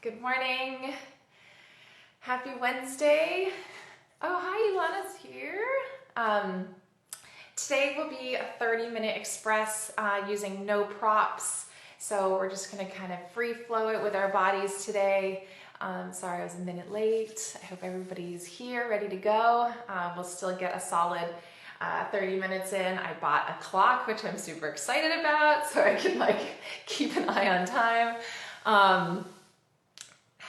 Good morning. Happy Wednesday. Oh, hi, Ilana's here. Today will be a 30-minute express using no props. So we're just gonna kind of free flow it with our bodies today. Sorry I was a minute late. I hope everybody's here, ready to go. We'll still get a solid 30 minutes in. I bought a clock, which I'm super excited about, so I can keep an eye on time.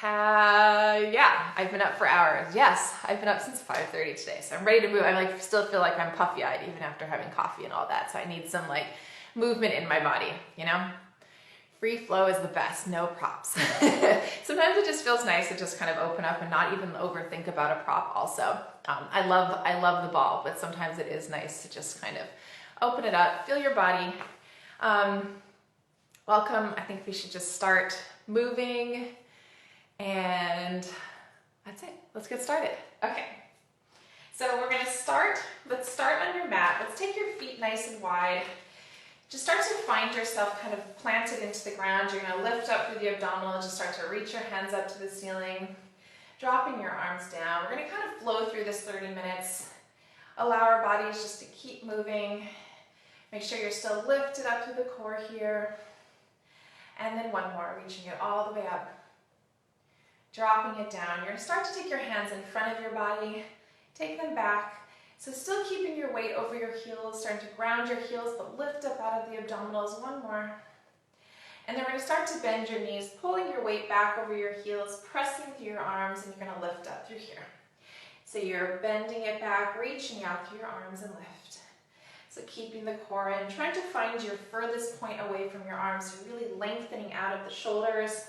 Yeah, I've been up for hours. Yes, I've been up since 5:30 today, so I'm ready to move. I still feel like I'm puffy-eyed even after having coffee and all that, so I need some movement in my body, you know? Free flow is the best, no props. Sometimes it just feels nice to just kind of open up and not even overthink about a prop also. I love the ball, but sometimes it is nice to just kind of open it up, feel your body. Welcome. I think we should just start moving. And that's it. Let's get started. Okay. So we're going to start. Let's start on your mat. Let's take your feet nice and wide. Just start to find yourself kind of planted into the ground. You're going to lift up through the abdominal. Just start to reach your hands up to the ceiling, dropping your arms down. We're going to kind of flow through this 30 minutes. Allow our bodies just to keep moving. Make sure you're still lifted up through the core here. And then one more, reaching it all the way up. Dropping it down. You're going to start to take your hands in front of your body, take them back. So still keeping your weight over your heels, starting to ground your heels, but lift up out of the abdominals. One more. And then we're going to start to bend your knees, pulling your weight back over your heels, pressing through your arms, and you're going to lift up through here. So you're bending it back, reaching out through your arms and lift. So keeping the core in, trying to find your furthest point away from your arms, so really lengthening out of the shoulders.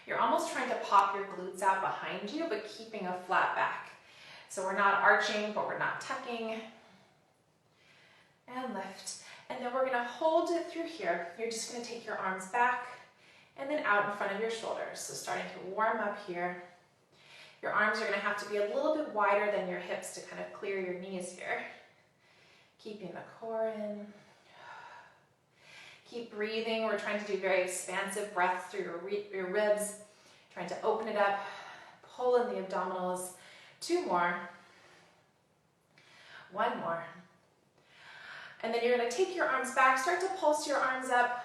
You're almost trying to pop your glutes out behind you, but keeping a flat back. So we're not arching, but we're not tucking. And lift. And then we're going to hold it through here. You're just going to take your arms back and then out in front of your shoulders. So starting to warm up here. Your arms are going to have to be a little bit wider than your hips to kind of clear your knees here. Keeping the core in. Keep breathing. We're trying to do very expansive breaths through your ribs. Trying to open it up, pull in the abdominals. Two more. One more. And then you're going to take your arms back, start to pulse your arms up.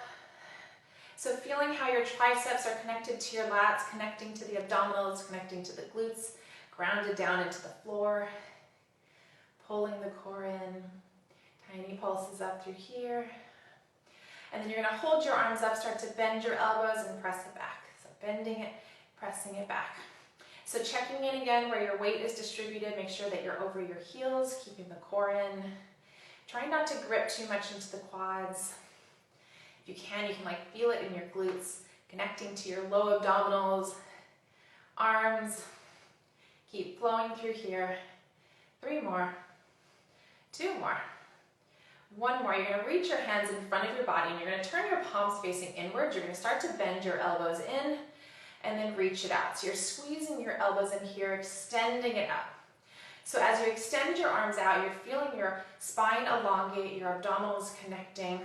So feeling how your triceps are connected to your lats, connecting to the abdominals, connecting to the glutes, grounded down into the floor. Pulling the core in. Tiny pulses up through here. And then you're going to hold your arms up, start to bend your elbows and press it back. So bending it, pressing it back. So checking in again where your weight is distributed. Make sure that you're over your heels, keeping the core in. Try not to grip too much into the quads. If you can feel it in your glutes, connecting to your low abdominals, arms. Keep flowing through here. Three more. Two more. One more. You're going to reach your hands in front of your body and you're going to turn your palms facing inwards. You're going to start to bend your elbows in and then reach it out. So you're squeezing your elbows in here, extending it up. So as you extend your arms out, you're feeling your spine elongate, your abdominals connecting.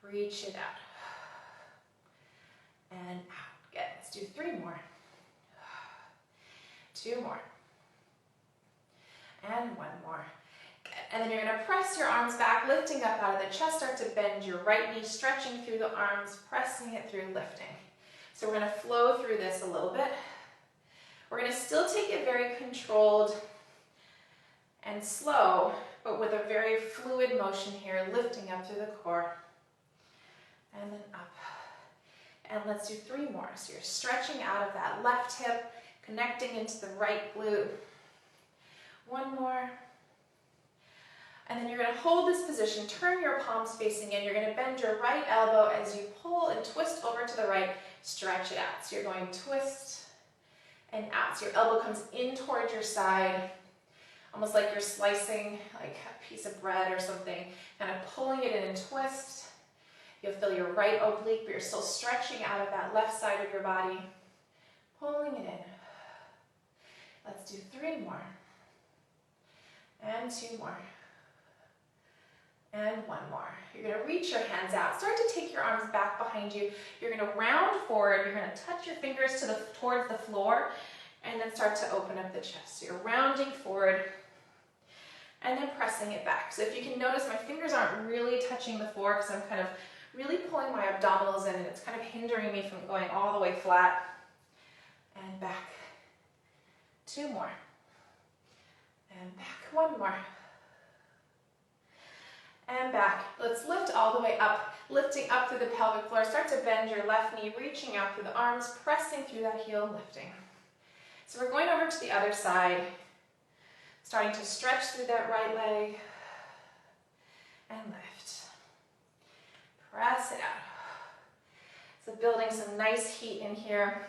Reach it out. And out. Good. Let's do three more. Two more. And one more. And then you're going to press your arms back, lifting up out of the chest, start to bend your right knee, stretching through the arms, pressing it through, lifting. So we're going to flow through this a little bit. We're going to still take it very controlled and slow, but with a very fluid motion here, lifting up through the core. And then up. And let's do three more. So you're stretching out of that left hip, connecting into the right glute. One more. And then you're going to hold this position, turn your palms facing in. You're going to bend your right elbow as you pull and twist over to the right, stretch it out. So you're going twist and out. So your elbow comes in towards your side, almost like you're slicing a piece of bread or something, kind of pulling it in and twist. You'll feel your right oblique, but you're still stretching out of that left side of your body, pulling it in. Let's do three more. And two more. And one more. You're going to reach your hands out. Start to take your arms back behind you. You're going to round forward. You're going to touch your fingers towards the floor and then start to open up the chest. So you're rounding forward and then pressing it back. So if you can notice, my fingers aren't really touching the floor because I'm kind of really pulling my abdominals in and it's kind of hindering me from going all the way flat. And back. Two more. And back. One more. And back. Let's lift all the way up, lifting up through the pelvic floor. Start to bend your left knee, reaching out through the arms, pressing through that heel and lifting. So we're going over to the other side, starting to stretch through that right leg and lift. Press it out. So building some nice heat in here.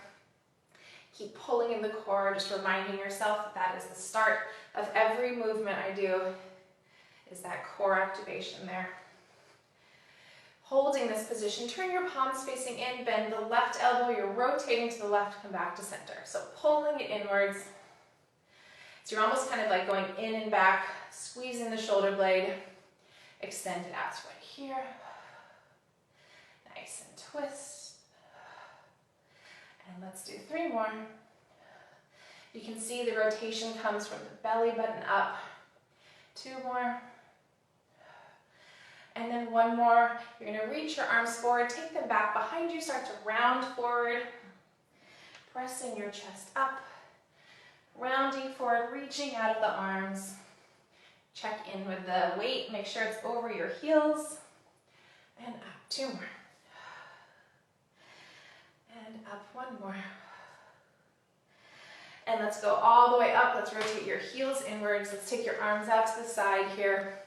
Keep pulling in the core, just reminding yourself that is the start of every movement I do, is that core activation there. Holding this position, turn your palms facing in, bend the left elbow, you're rotating to the left, come back to center. So pulling it inwards. So you're almost kind of like going in and back, squeezing the shoulder blade, extend it out. So right here, nice and twist. And let's do 3 more. You can see the rotation comes from the belly button up. 2 more. And then 1 more. You're going to reach your arms forward, take them back behind you, start to round forward, pressing your chest up, rounding forward, reaching out of the arms. Check in with the weight, make sure it's over your heels, and up. 2 more. And up. 1 more. And let's go all the way up. Let's rotate your heels inwards. Let's take your arms out to the side here.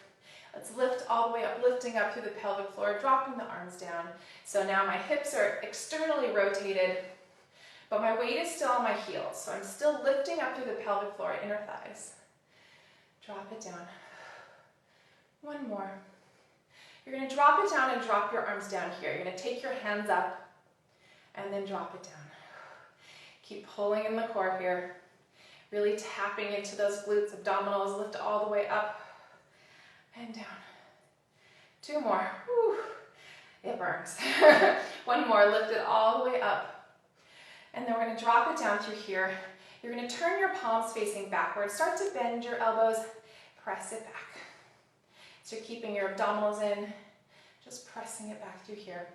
Let's lift all the way up, lifting up through the pelvic floor, dropping the arms down. So now my hips are externally rotated, but my weight is still on my heels. So I'm still lifting up through the pelvic floor, inner thighs. Drop it down. 1 more. You're going to drop it down and drop your arms down here. You're going to take your hands up and then drop it down. Keep pulling in the core here, really tapping into those glutes, abdominals, lift all the way up and down. 2 more. Whew. It burns. 1 more, lift it all the way up. And then we're going to drop it down through here. You're going to turn your palms facing backwards, start to bend your elbows, press it back. So you're keeping your abdominals in, just pressing it back through here.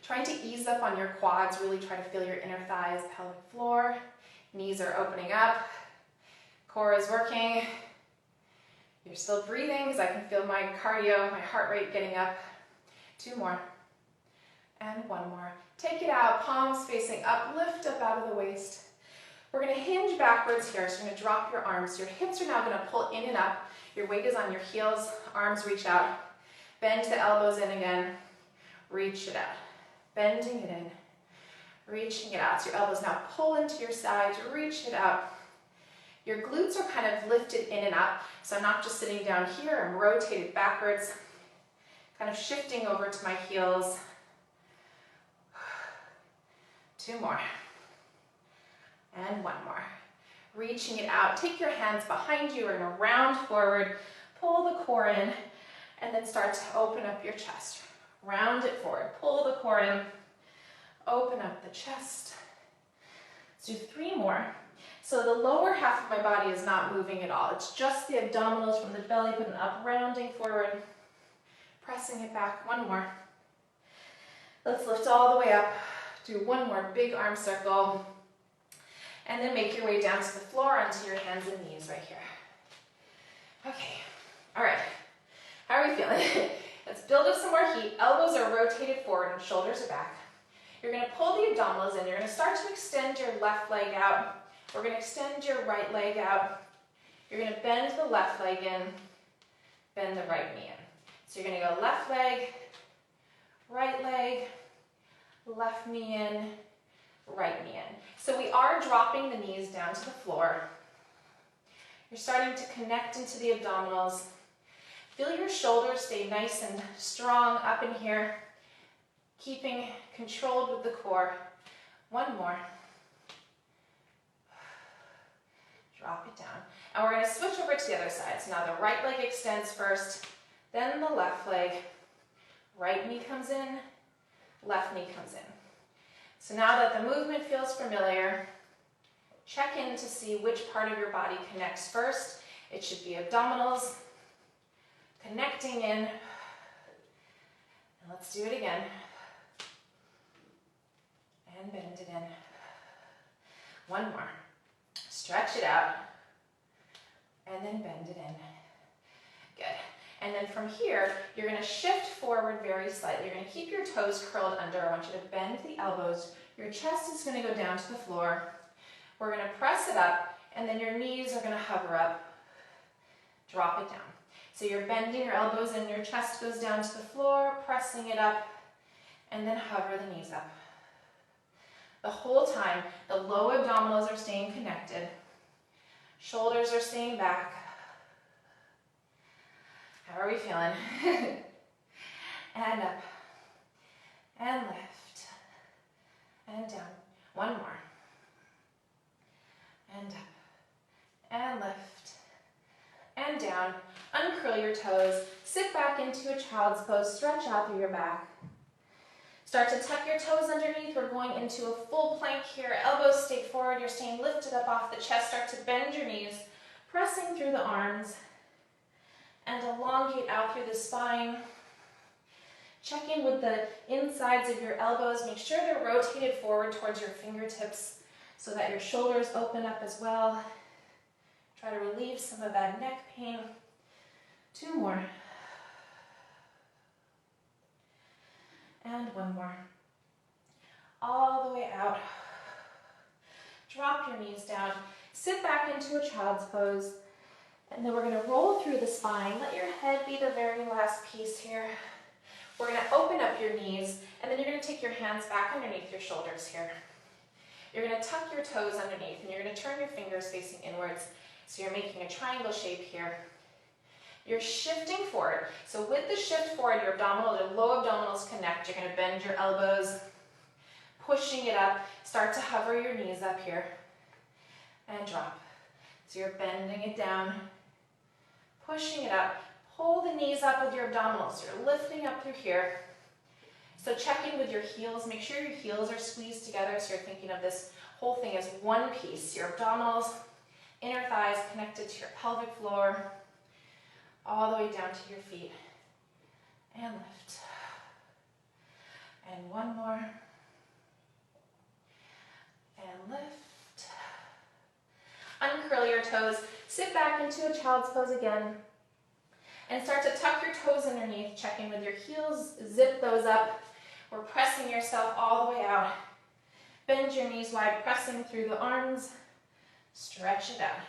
Trying to ease up on your quads, really try to feel your inner thighs, pelvic floor. Knees are opening up, core is working. You're still breathing because I can feel my cardio, my heart rate getting up. 2 more. And 1 more. Take it out, palms facing up, lift up out of the waist. We're going to hinge backwards here, so you're going to drop your arms. Your hips are now going to pull in and up. Your weight is on your heels, arms reach out. Bend the elbows in again, reach it out. Bending it in, reaching it out. So your elbows now pull into your sides, reach it out. Your glutes are kind of lifted in and up, so I'm not just sitting down here, I'm rotated backwards, kind of shifting over to my heels. 2 more. And 1 more. Reaching it out. Take your hands behind you. We're going to round forward, pull the core in, and then start to open up your chest. Round it forward, pull the core in, open up the chest. Let's do 3 more. So the lower half of my body is not moving at all. It's just the abdominals from the belly button up, rounding forward, pressing it back. 1 more. Let's lift all the way up. Do 1 more big arm circle. And then make your way down to the floor onto your hands and knees right here. Okay, all right. How are we feeling? Let's build up some more heat. Elbows are rotated forward and shoulders are back. You're going to pull the abdominals in. You're going to start to extend your left leg out. We're going to extend your right leg out. You're going to bend the left leg in, bend the right knee in. So you're going to go left leg, left knee in, right knee in. So we are dropping the knees down to the floor. You're starting to connect into the abdominals. Feel your shoulders stay nice and strong up in here, keeping controlled with the core. 1 more. Drop it down. And we're going to switch over to the other side. So now the right leg extends first, then the left leg. Right knee comes in, left knee comes in. So now that the movement feels familiar, check in to see which part of your body connects first. It should be abdominals, connecting in. And let's do it again. And bend it in. One more. Stretch it out. And then bend it in. Good. And then from here, you're going to shift forward very slightly. You're going to keep your toes curled under. I want you to bend the elbows. Your chest is going to go down to the floor. We're going to press it up, and then your knees are going to hover up. Drop it down. So you're bending your elbows and your chest goes down to the floor, pressing it up, and then hover the knees up. The whole time, the low abdominals are staying connected. Shoulders are staying back. How are we feeling? And up, and lift, and down. One more. And up, and lift, and down. Uncurl your toes. Sit back into a child's pose. Stretch out through your back. Start to tuck your toes underneath. We're going into a full plank here. Elbows stay forward. You're staying lifted up off the chest. Start to bend your knees, pressing through the arms, and elongate out through the spine. Check in with the insides of your elbows. Make sure they're rotated forward towards your fingertips so that your shoulders open up as well. Try to relieve some of that neck pain. 2 more. And 1 more. All the way out. Drop your knees down. Sit back into a child's pose. And then we're going to roll through the spine. Let your head be the very last piece here. We're going to open up your knees, and then you're going to take your hands back underneath your shoulders here. You're going to tuck your toes underneath, and you're going to turn your fingers facing inwards. So you're making a triangle shape here. You're shifting forward. So with the shift forward, your low abdominals connect. You're going to bend your elbows, pushing it up. Start to hover your knees up here, and drop. So you're bending it down, pushing it up. Pull the knees up with your abdominals. You're lifting up through here. So check in with your heels. Make sure your heels are squeezed together so you're thinking of this whole thing as one piece. Your abdominals, inner thighs connected to your pelvic floor, all the way down to your feet. And lift. And 1 more. And lift. Uncurl your toes. Sit back into a child's pose again. And start to tuck your toes underneath. Check in with your heels. Zip those up. We're pressing yourself all the way out. Bend your knees wide, pressing through the arms. Stretch it out.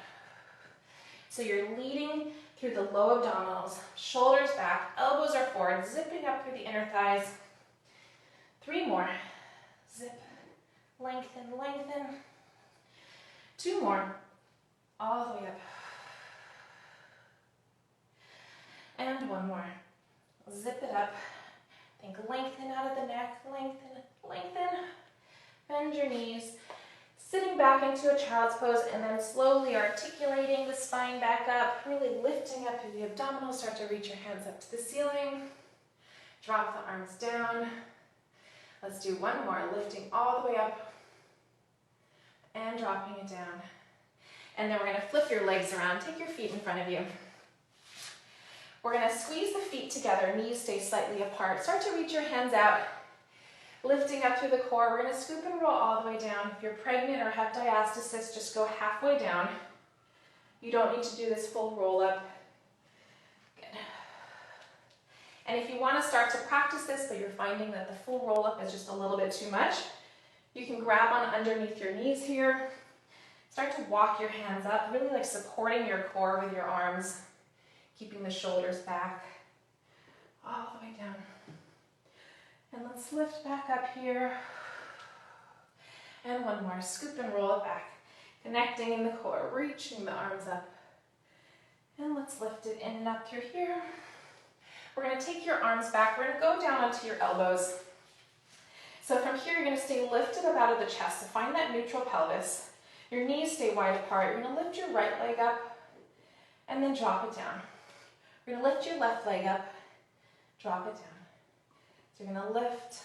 So you're leading through the low abdominals. Shoulders back. Elbows are forward. Zipping up through the inner thighs. 3 more. Zip. Lengthen, lengthen. 2 more. All the way up. And 1 more. Zip it up. Think lengthen out of the neck. Lengthen, lengthen. Bend your knees. Sitting back into a child's pose and then slowly articulating the spine back up. Really lifting up through the abdominals. Start to reach your hands up to the ceiling. Drop the arms down. Let's do 1 more. Lifting all the way up. And dropping it down. And then we're going to flip your legs around. Take your feet in front of you. We're going to squeeze the feet together. Knees stay slightly apart. Start to reach your hands out. Lifting up through the core. We're going to scoop and roll all the way down. If you're pregnant or have diastasis, just go halfway down. You don't need to do this full roll up. Good. And if you want to start to practice this, but you're finding that the full roll up is just a little bit too much, you can grab on underneath your knees here. Start to walk your hands up, really like supporting your core with your arms, keeping the shoulders back, all the way down. And let's lift back up here. And 1 more, scoop and roll it back. Connecting in the core, reaching the arms up. And let's lift it in and up through here. We're going to take your arms back. We're going to go down onto your elbows. So from here, you're going to stay lifted up out of the chest. So find that neutral pelvis. Your knees stay wide apart. You're going to lift your right leg up and then drop it down. You're gonna lift your left leg up, drop it down. So you're gonna lift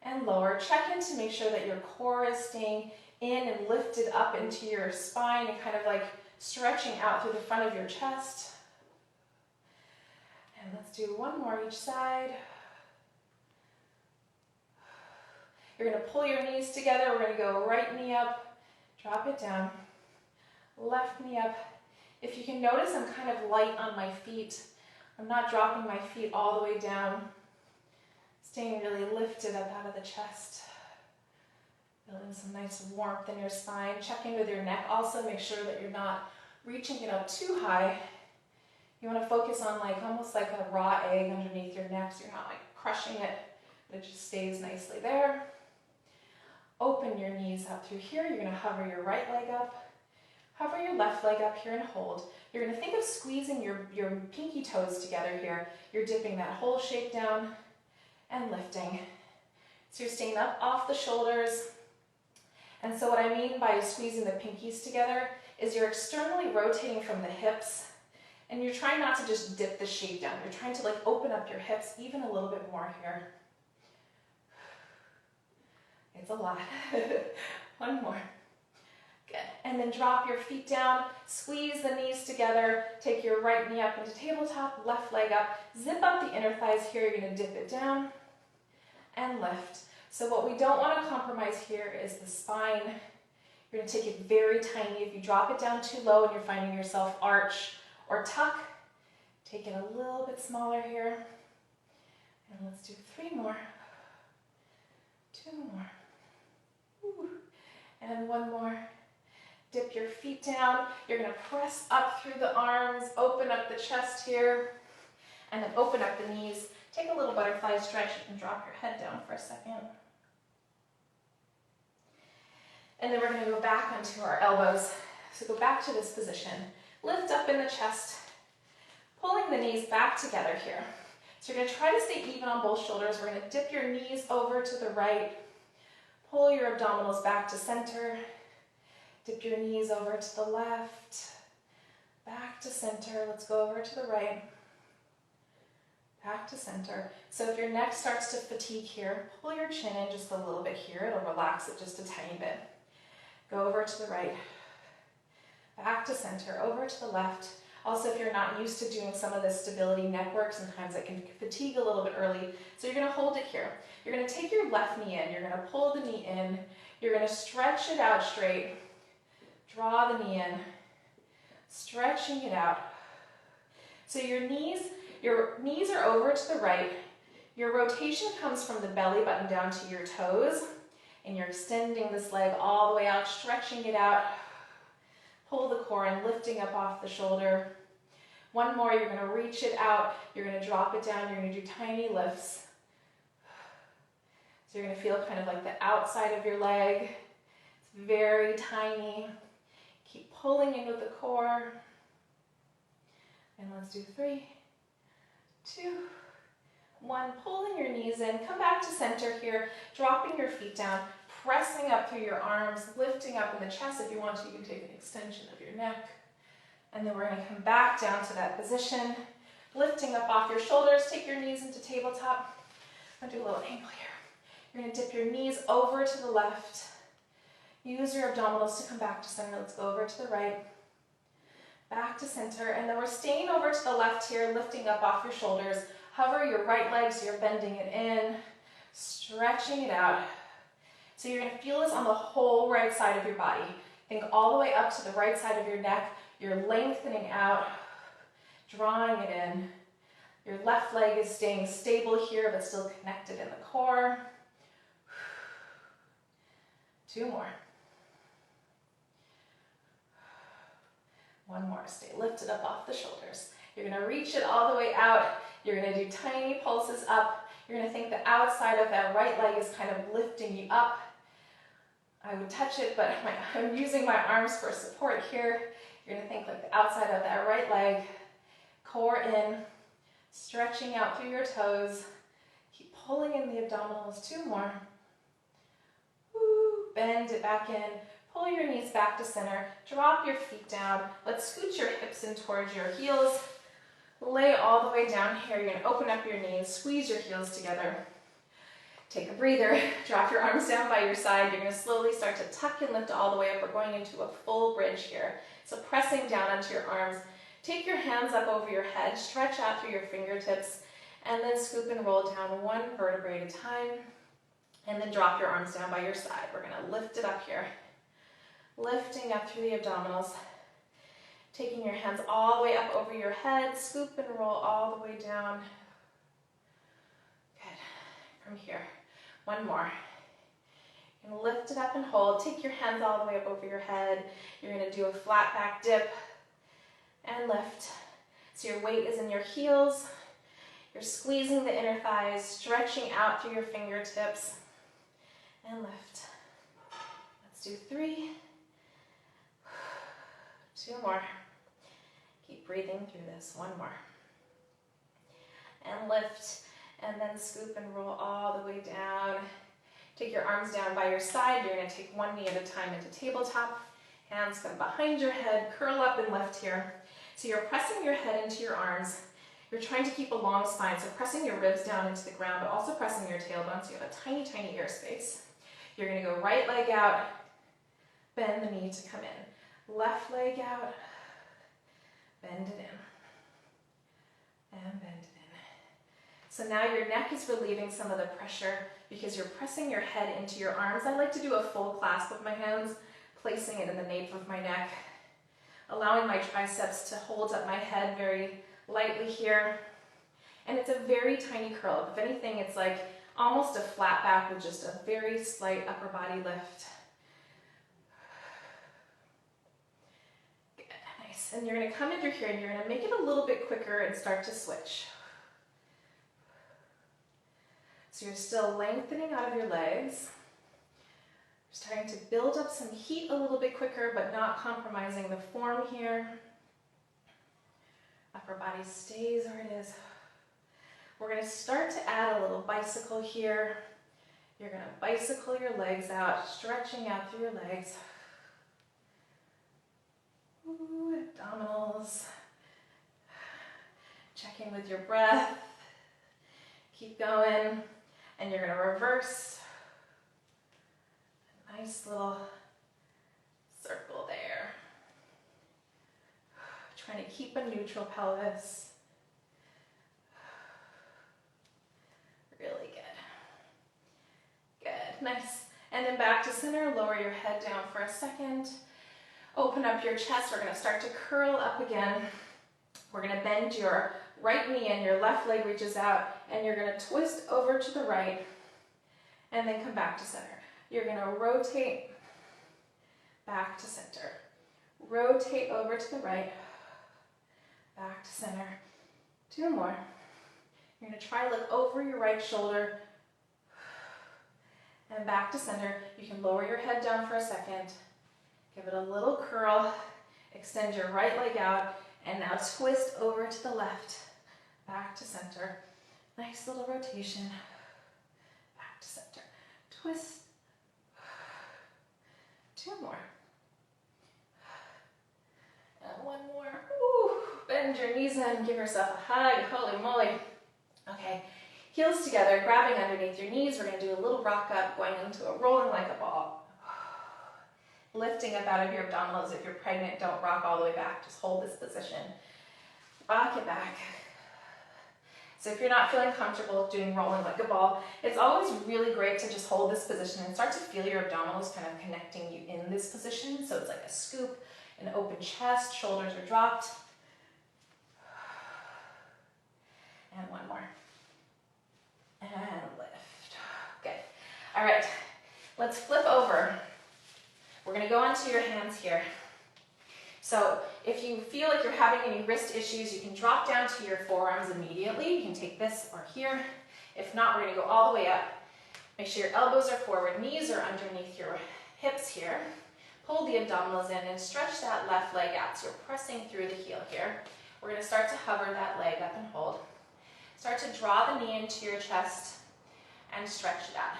and lower. Check in to make sure that your core is staying in and lifted up into your spine and kind of like stretching out through the front of your chest. And let's do one more each side. You're going to pull your knees together. We're going to go right knee up, drop it down, left knee up. If you can notice, I'm kind of light on my feet. I'm not dropping my feet all the way down, staying really lifted up out of the chest. Building some nice warmth in your spine. Check in with your neck. Also make sure that you're not reaching it up too high. You want to focus on like almost like a raw egg underneath your neck, so you're not like crushing it, but it just stays nicely there. Open your knees up through here. You're going to hover your right leg up, hover your left leg up here and hold. You're going to think of squeezing your pinky toes together here. You're dipping that whole shape down and lifting. So you're staying up off the shoulders. And so what I mean by squeezing the pinkies together is you're externally rotating from the hips, and you're trying not to just dip the shape down. You're trying to like open up your hips even a little bit more here. It's a lot. One more. Good. And then drop your feet down, squeeze the knees together, take your right knee up into tabletop, left leg up, zip up the inner thighs here. You're going to dip it down and lift. So what we don't want to compromise here is the spine. You're going to take it very tiny. If you drop it down too low and you're finding yourself arch or tuck, take it a little bit smaller here. And let's do 3 more. 2 more. Ooh. And 1 more. Dip your feet down. You're going to press up through the arms, open up the chest here, and then open up the knees. Take a little butterfly stretch. You can drop your head down for a second. And then we're going to go back onto our elbows. So go back to this position. Lift up in the chest, pulling the knees back together here. So you're going to try to stay even on both shoulders. We're going to dip your knees over to the right, pull your abdominals back to center, dip your knees over to the left, back to center. Let's go over to the right, back to center. So if your neck starts to fatigue here, pull your chin in just a little bit here. It'll relax it just a tiny bit. Go over to the right, back to center, over to the left. Also, if you're not used to doing some of this stability neck work, sometimes it can fatigue a little bit early. So you're going to hold it here. You're going to take your left knee in. You're going to pull the knee in. You're going to stretch it out straight. Draw the knee in. Stretching it out. So your knees are over to the right. Your rotation comes from the belly button down to your toes. And you're extending this leg all the way out, stretching it out. Pull the core in, lifting up off the shoulder. 1 more, you're going to reach it out. You're going to drop it down. You're going to do tiny lifts. So you're going to feel kind of like the outside of your leg. It's very tiny. Keep pulling in with the core. And let's do 3, 2, 1. Pulling your knees in. Come back to center here. Dropping your feet down. Pressing up through your arms, lifting up in the chest. If you want to, you can take an extension of your neck. And then we're going to come back down to that position, lifting up off your shoulders. Take your knees into tabletop. I'm going to do a little angle here. You're going to dip your knees over to the left. Use your abdominals to come back to center. Let's go over to the right, back to center. And then we're staying over to the left here, lifting up off your shoulders. Hover your right leg so you're bending it in, stretching it out. So you're going to feel this on the whole right side of your body. Think all the way up to the right side of your neck. You're lengthening out, drawing it in. Your left leg is staying stable here, but still connected in the core. 2 more. 1 more. Stay lifted up off the shoulders. You're going to reach it all the way out. You're going to do tiny pulses up. You're going to think the outside of that right leg is kind of lifting you up. I would touch it, but I'm using my arms for support here. You're going to think like the outside of that right leg, core in, stretching out through your toes. Keep pulling in the abdominals. 2 more. Woo. Bend it back in. Pull your knees back to center. Drop your feet down. Let's scoot your hips in towards your heels. lay all the way down here. You're gonna open up your knees, squeeze your heels together. Take a breather, drop your arms down by your side. You're gonna slowly start to tuck and lift all the way up. We're going into a full bridge here. So pressing down onto your arms. Take your hands up over your head, stretch out through your fingertips, and then scoop and roll down one vertebrae at a time. And then drop your arms down by your side. We're gonna lift it up here. Lifting up through the abdominals. Taking your hands all the way up over your head, scoop and roll all the way down. Good. From here. One more. You're gonna lift it up and hold. Take your hands all the way up over your head. You're gonna do a flat back dip and lift. So your weight is in your heels. You're squeezing the inner thighs, stretching out through your fingertips, and lift. Let's do 3. 2 more. Keep breathing through this. 1 more. And lift, and then scoop and roll all the way down. Take your arms down by your side. You're going to take one knee at a time into tabletop. Hands come behind your head, curl up and lift here. So you're pressing your head into your arms. You're trying to keep a long spine, so pressing your ribs down into the ground, but also pressing your tailbone so you have a tiny, tiny ear space. You're going to go right leg out, bend the knee to come in. Left leg out, bend it in, and bend it in. So now your neck is relieving some of the pressure because you're pressing your head into your arms. I like to do a full clasp with my hands, placing it in the nape of my neck, allowing my triceps to hold up my head very lightly here. And it's a very tiny curl up. If anything, it's like almost a flat back with just a very slight upper body lift. Good, nice. And you're going to come into here and you're going to make it a little bit quicker and start to switch. So you're still lengthening out of your legs. You're starting to build up some heat a little bit quicker, but not compromising the form here. Upper body stays where it is. We're going to start to add a little bicycle here. You're going to bicycle your legs out, stretching out through your legs. Ooh, abdominals. Check in with your breath. Keep going. And you're going to reverse. A nice little circle there. Trying to keep a neutral pelvis. Really good. Good, nice. And then back to center, lower your head down for a second. Open up your chest. We're going to start to curl up again. We're going to bend your right knee and your left leg reaches out, and you're going to twist over to the right and then come back to center. You're going to rotate back to center. Rotate over to the right, back to center. 2 more. You're going to try to look over your right shoulder and back to center. You can lower your head down for a second. Give it a little curl. Extend your right leg out. And now twist over to the left. Back to center. Nice little rotation. Back to center. Twist. 2 more. And 1 more. Ooh. Bend your knees in. Give yourself a hug. Holy moly. Okay. Heels together, grabbing underneath your knees. We're going to do a little rock up, going into a rolling like a ball. Lifting up out of your abdominals. If you're pregnant, don't rock all the way back. Just hold this position. Rock it back. So if you're not feeling comfortable doing rolling like a ball, it's always really great to just hold this position and start to feel your abdominals kind of connecting you in this position. So it's like a scoop, an open chest, shoulders are dropped. And 1 more. And lift. Good. All right. Let's flip over. We're going to go onto your hands here. So if you feel like you're having any wrist issues, you can drop down to your forearms immediately. You can take this or here. If not, we're going to go all the way up. Make sure your elbows are forward, knees are underneath your hips here. Pull the abdominals in and stretch that left leg out. So you're pressing through the heel here. We're going to start to hover that leg up and hold. Start to draw the knee into your chest and stretch it out.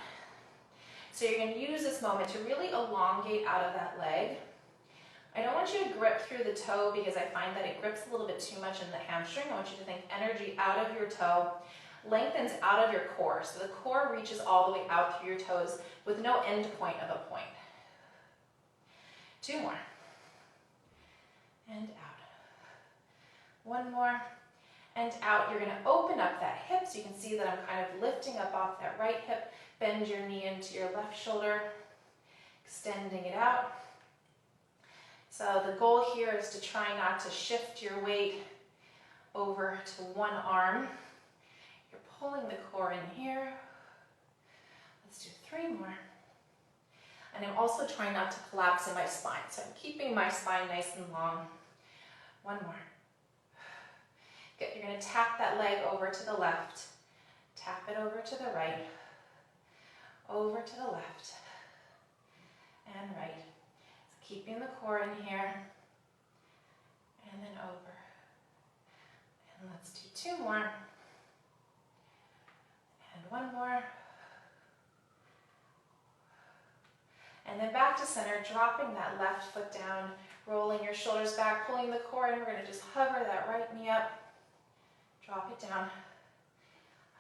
So you're going to use this moment to really elongate out of that leg. I don't want you to grip through the toe because I find that it grips a little bit too much in the hamstring. I want you to think energy out of your toe, lengthens out of your core. So the core reaches all the way out through your toes with no end point of a point. 2 more. And out. 1 more. And out. You're going to open up that hip so you can see that I'm kind of lifting up off that right hip. Bend your knee into your left shoulder, extending it out. So the goal here is to try not to shift your weight over to one arm. You're pulling the core in here. Let's do 3 more. And I'm also trying not to collapse in my spine. So I'm keeping my spine nice and long. 1 more. Good. You're going to tap that leg over to the left. Tap it over to the right. Over to the left. And right. So keeping the core in here. And then over. And let's do 2 more. And 1 more. And then back to center, dropping that left foot down, rolling your shoulders back, pulling the core in. We're going to just hover that right knee up. Drop it down.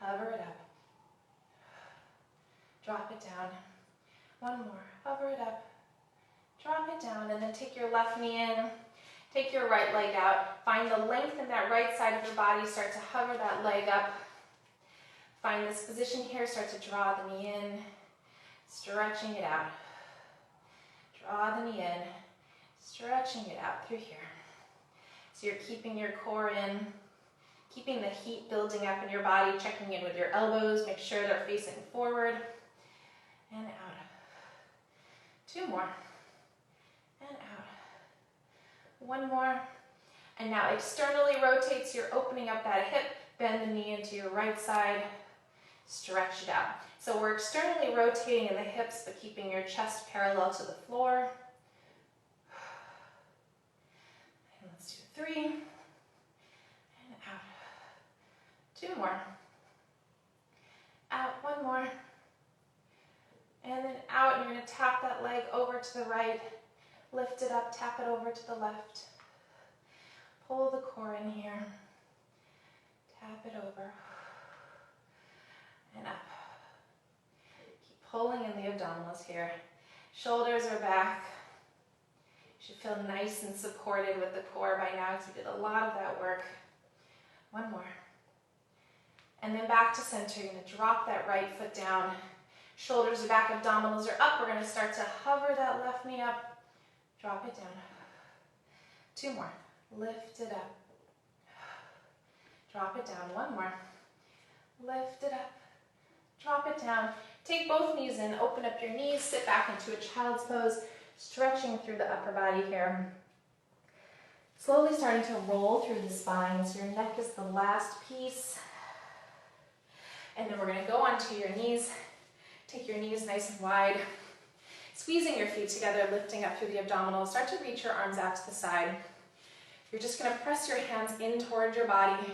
Hover it up. Drop it down. 1 more. Hover it up. Drop it down. And then take your left knee in. Take your right leg out. Find the length in that right side of your body. Start to hover that leg up. Find this position here. Start to draw the knee in. Stretching it out. Draw the knee in. Stretching it out through here. So you're keeping your core in. Keeping the heat building up in your body. Checking in with your elbows. Make sure they're facing forward. And out. 2 more. And out. 1 more. And now externally rotate, so you're opening up that hip. Bend the knee into your right side. Stretch it out. So we're externally rotating in the hips, but keeping your chest parallel to the floor. And let's do 3. And out. 2 more. Out. 1 more. And then out, and you're going to tap that leg over to the right. Lift it up, tap it over to the left. Pull the core in here. Tap it over. And up. Keep pulling in the abdominals here. Shoulders are back. You should feel nice and supported with the core by now because we did a lot of that work. 1 more. And then back to center. You're going to drop that right foot down. Shoulders are back, abdominals are up. We're going to start to hover that left knee up. Drop it down. 2 more. Lift it up. Drop it down. 1 more. Lift it up. Drop it down. Take both knees in. Open up your knees. Sit back into a child's pose. Stretching through the upper body here. Slowly starting to roll through the spine. So your neck is the last piece. And then we're going to go onto your knees. Take your knees nice and wide. Squeezing your feet together, lifting up through the abdominals. Start to reach your arms out to the side. You're just going to press your hands in towards your body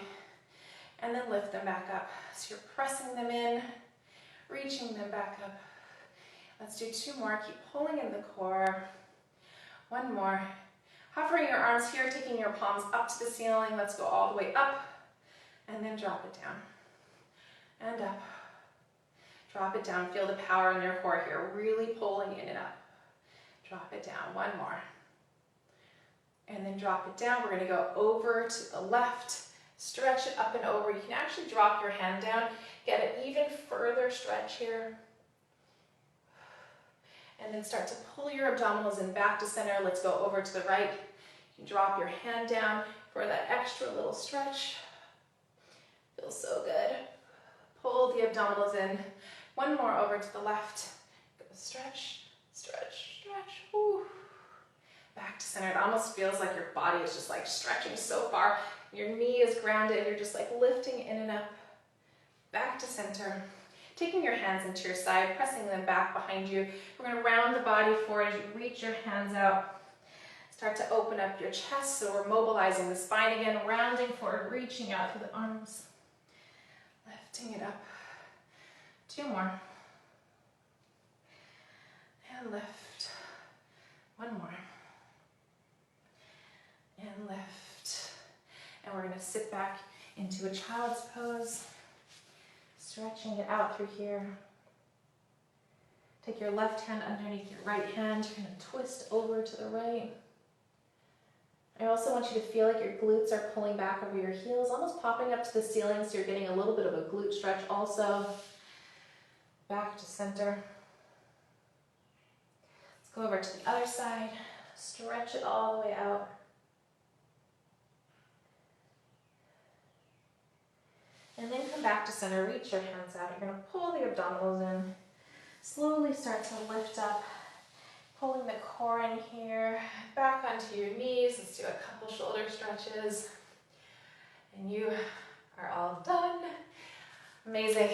and then lift them back up. So you're pressing them in, reaching them back up. Let's do 2 more. Keep pulling in the core. 1 more. Hovering your arms here, taking your palms up to the ceiling. Let's go all the way up and then drop it down. And up. Drop it down. Feel the power in your core here. Really pulling in and up. Drop it down. 1 more. And then drop it down. We're going to go over to the left. Stretch it up and over. You can actually drop your hand down. Get an even further stretch here. And then start to pull your abdominals in back to center. Let's go over to the right. You can drop your hand down for that extra little stretch. Feels so good. Pull the abdominals in. 1 more over to the left. Go stretch, stretch, stretch. Woo. Back to center. It almost feels like your body is just like stretching so far. Your knee is grounded. You're just like lifting in and up. Back to center. Taking your hands into your side, pressing them back behind you. We're going to round the body forward as you reach your hands out. Start to open up your chest. So we're mobilizing the spine again, rounding forward, reaching out through the arms. Lifting it up. 2 more. And lift. 1 more. and lift. And we're gonna sit back into a child's pose, stretching it out through here. Take your left hand underneath your right hand. You're gonna twist over to the right. I also want you to feel like your glutes are pulling back over your heels, almost popping up to the ceiling, so you're getting a little bit of a glute stretch also. Back to center. Let's go over to the other side. Stretch it all the way out. And then come back to center. Reach your hands out. You're going to pull the abdominals in. Slowly start to lift up. Pulling the core in here. Back onto your knees. Let's do a couple shoulder stretches. And you are all done. Amazing.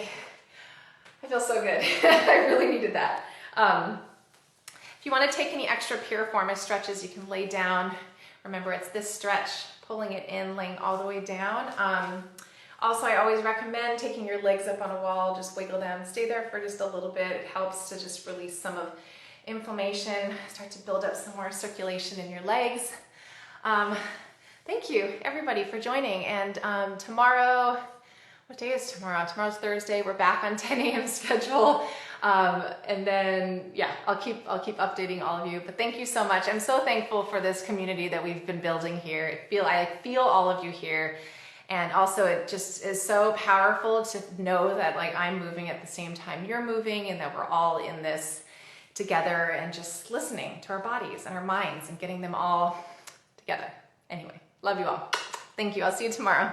I feel so good. I really needed that. If you want to take any extra piriformis stretches, you can lay down. Remember, it's this stretch, pulling it in, laying all the way down. Also, I always recommend taking your legs up on a wall, just wiggle them, stay there for just a little bit. It helps to just release some of inflammation, start to build up some more circulation in your legs. Thank you, everybody, for joining. And tomorrow, what day is tomorrow? Tomorrow's Thursday. We're back on 10 a.m. schedule. And then, yeah, I'll keep updating all of you. But thank you so much. I'm so thankful for this community that we've been building here. I feel all of you here. And also, it just is so powerful to know that like I'm moving at the same time you're moving, and that we're all in this together and just listening to our bodies and our minds and getting them all together. Anyway, love you all. Thank you. I'll see you tomorrow.